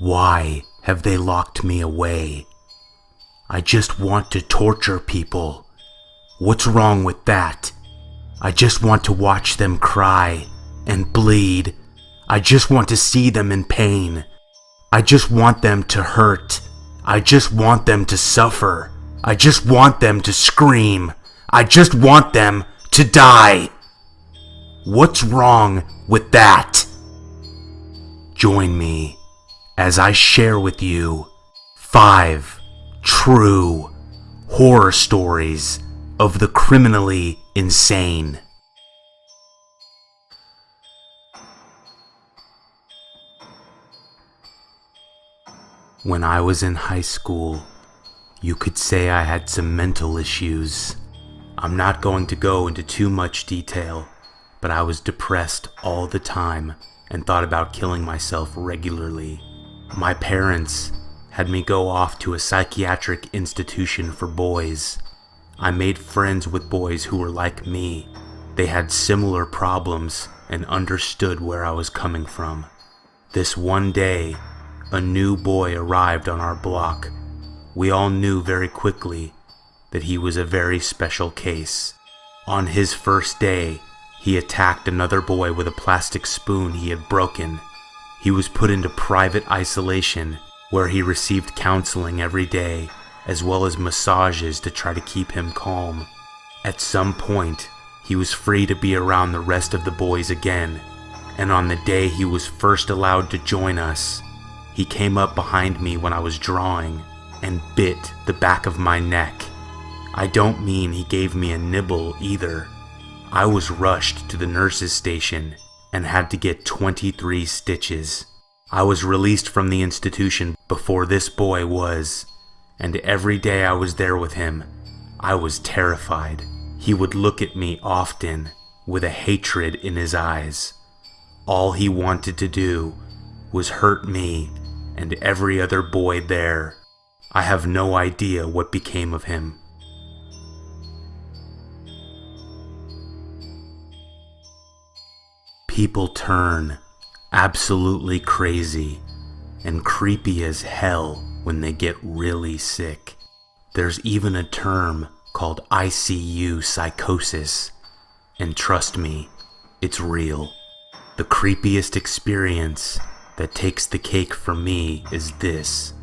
Why have they locked me away? I just want to torture people. What's wrong with that? I just want to watch them cry and bleed. I just want to see them in pain. I just want them to hurt. I just want them to suffer. I just want them to scream. I just want them to die. What's wrong with that? Join me as I share with you 5 true horror stories of the criminally insane. When I was in high school, you could say I had some mental issues. I'm not going to go into too much detail, but I was depressed all the time and thought about killing myself regularly. My parents had me go off to a psychiatric institution for boys. I made friends with boys who were like me. They had similar problems and understood where I was coming from. This one day, a new boy arrived on our block. We all knew very quickly that he was a very special case. On his first day, he attacked another boy with a plastic spoon he had broken. He was put into private isolation where he received counseling every day, as well as massages to try to keep him calm. At some point, he was free to be around the rest of the boys again, and on the day he was first allowed to join us, he came up behind me when I was drawing and bit the back of my neck. I don't mean he gave me a nibble either. I was rushed to the nurse's station and had to get 23 stitches. I was released from the institution before this boy was, and every day I was there with him, I was terrified. He would look at me often with a hatred in his eyes. All he wanted to do was hurt me and every other boy there. I have no idea what became of him. People turn absolutely crazy and creepy as hell when they get really sick. There's even a term called ICU psychosis, and trust me, it's real. The creepiest experience that takes the cake for me is this.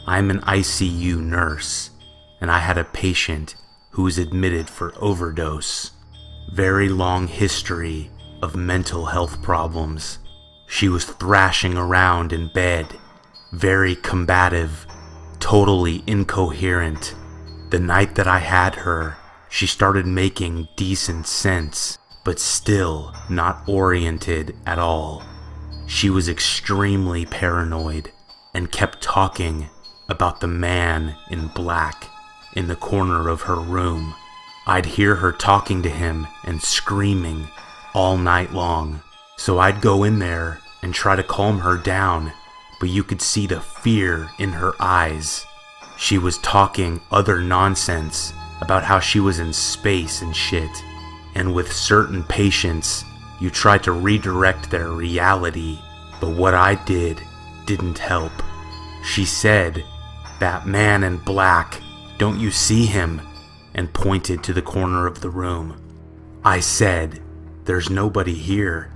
I'm an ICU nurse, and I had a patient who was admitted for overdose. Very long history of mental health problems. She was thrashing around in bed, very combative, totally incoherent. The night that I had her, she started making decent sense, but still not oriented at all. She was extremely paranoid and kept talking about the man in black in the corner of her room. I'd hear her talking to him and screaming all night long. So I'd go in there and try to calm her down, but you could see the fear in her eyes. She was talking other nonsense about how she was in space and shit. And with certain patients, you try to redirect their reality, but what I did didn't help. She said, "That man in black, don't you see him?" and pointed to the corner of the room. I said, "There's nobody here."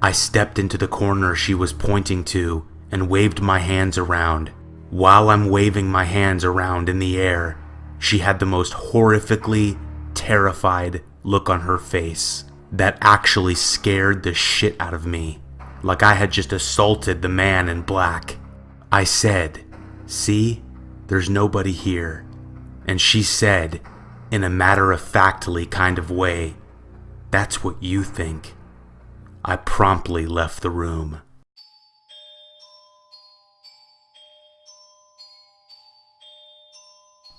I stepped into the corner she was pointing to and waved my hands around. While I'm waving my hands around in the air, she had the most horrifically terrified look on her face that actually scared the shit out of me, like I had just assaulted the man in black. I said, "See, there's nobody here." And she said, in a matter-of-factly kind of way, "That's what you think." I promptly left the room.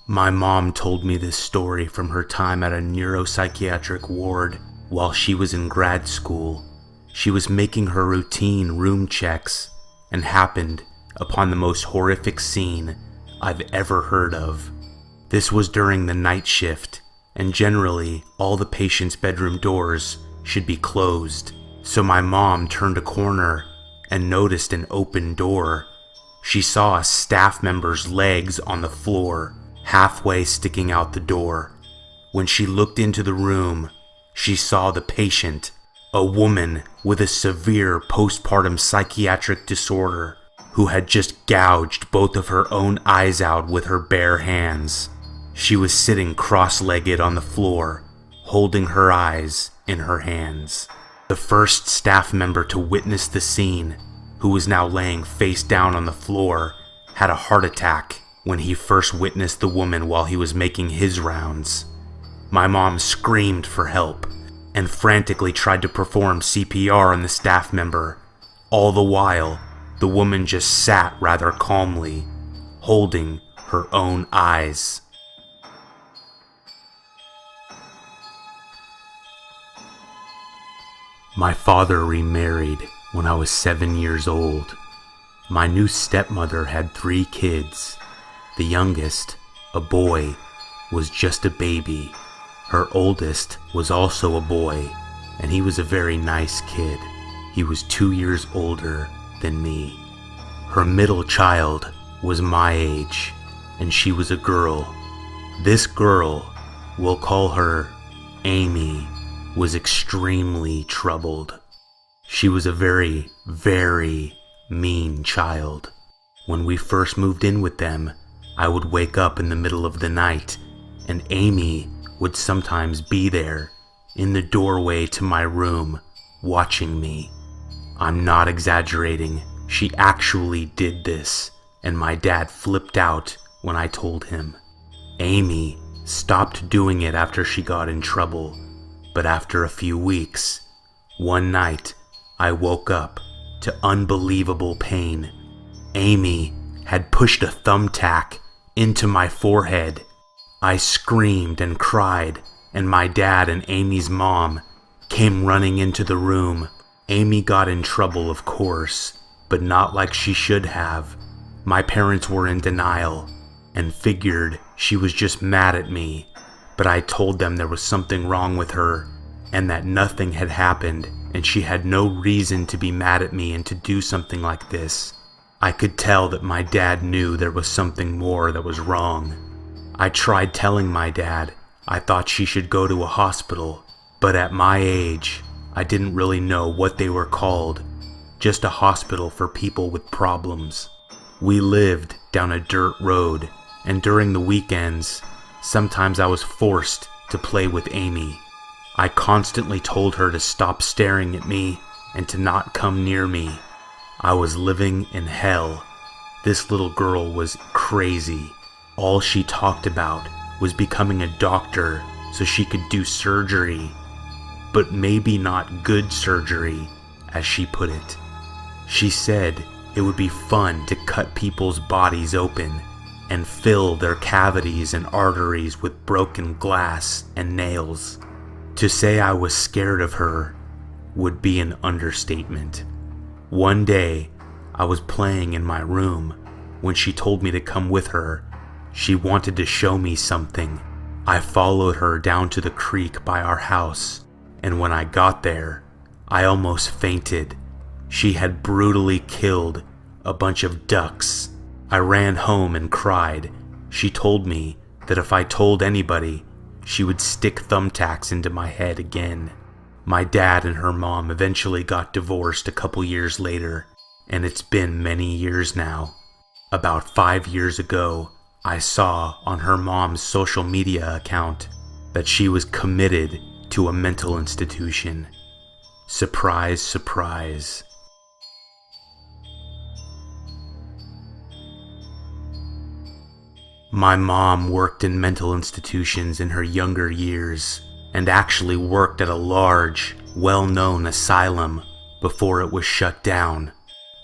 My mom told me this story from her time at a neuropsychiatric ward while she was in grad school. She was making her routine room checks and happened upon the most horrific scene I've ever heard of. This was during the night shift, and generally all the patients' bedroom doors should be closed. So my mom turned a corner and noticed an open door. she saw a staff member's legs on the floor, halfway sticking out the door. When she looked into the room, she saw the patient, a woman with a severe postpartum psychiatric disorder, who had just gouged both of her own eyes out with her bare hands. She was sitting cross-legged on the floor, holding her eyes in her hands. The first staff member to witness the scene, who was now laying face down on the floor, had a heart attack when he first witnessed the woman while he was making his rounds. My mom screamed for help and frantically tried to perform CPR on the staff member. All the while, the woman just sat rather calmly, holding her own eyes. My father remarried when I was 7 years old. My new stepmother had 3 kids. The youngest, a boy, was just a baby. Her oldest was also a boy, and he was a very nice kid. He was 2 years older than me. Her middle child was my age, and she was a girl. This girl, we'll call her Amy, was extremely troubled. She was a very, very mean child. When we first moved in with them, I would wake up in the middle of the night, and Amy would sometimes be there in the doorway to my room, watching me. I'm not exaggerating. She actually did this, and my dad flipped out when I told him. Amy stopped doing it after she got in trouble, but after a few weeks, one night, I woke up to unbelievable pain. Amy had pushed a thumbtack into my forehead. I screamed and cried, and my dad and Amy's mom came running into the room. Amy got in trouble, of course, but not like she should have. My parents were in denial and figured she was just mad at me, but I told them there was something wrong with her and that nothing had happened and she had no reason to be mad at me and to do something like this. I could tell that my dad knew there was something more that was wrong. I tried telling my dad I thought she should go to a hospital, but at my age, I didn't really know what they were called, just a hospital for people with problems. We lived down a dirt road, and during the weekends, sometimes I was forced to play with Amy. I constantly told her to stop staring at me and to not come near me. I was living in hell. This little girl was crazy. All she talked about was becoming a doctor so she could do surgery, but maybe not good surgery, as she put it. She said it would be fun to cut people's bodies open and fill their cavities and arteries with broken glass and nails. To say I was scared of her would be an understatement. One day, I was playing in my room when she told me to come with her. She wanted to show me something. I followed her down to the creek by our house, and when I got there, I almost fainted. She had brutally killed a bunch of ducks. I ran home and cried. She told me that if I told anybody, she would stick thumbtacks into my head again. My dad and her mom eventually got divorced a couple years later, and it's been many years now. About 5 years ago, I saw on her mom's social media account that she was committed to a mental institution. Surprise, surprise. My mom worked in mental institutions in her younger years and actually worked at a large, well-known asylum before it was shut down.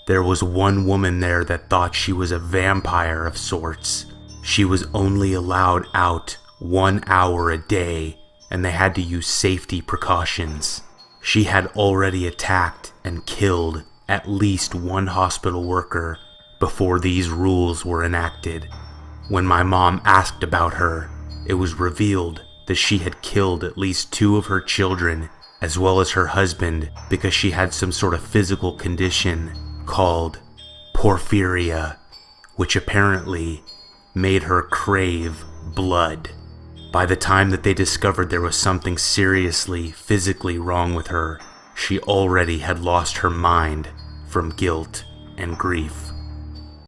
There was one woman there that thought she was a vampire of sorts. She was only allowed out 1 hour a day, and they had to use safety precautions. She had already attacked and killed at least one hospital worker before these rules were enacted. When my mom asked about her, it was revealed that she had killed at least 2 of her children, as well as her husband, because she had some sort of physical condition called porphyria. which apparently made her crave blood. By the time that they discovered there was something seriously, physically wrong with her, she already had lost her mind from guilt and grief.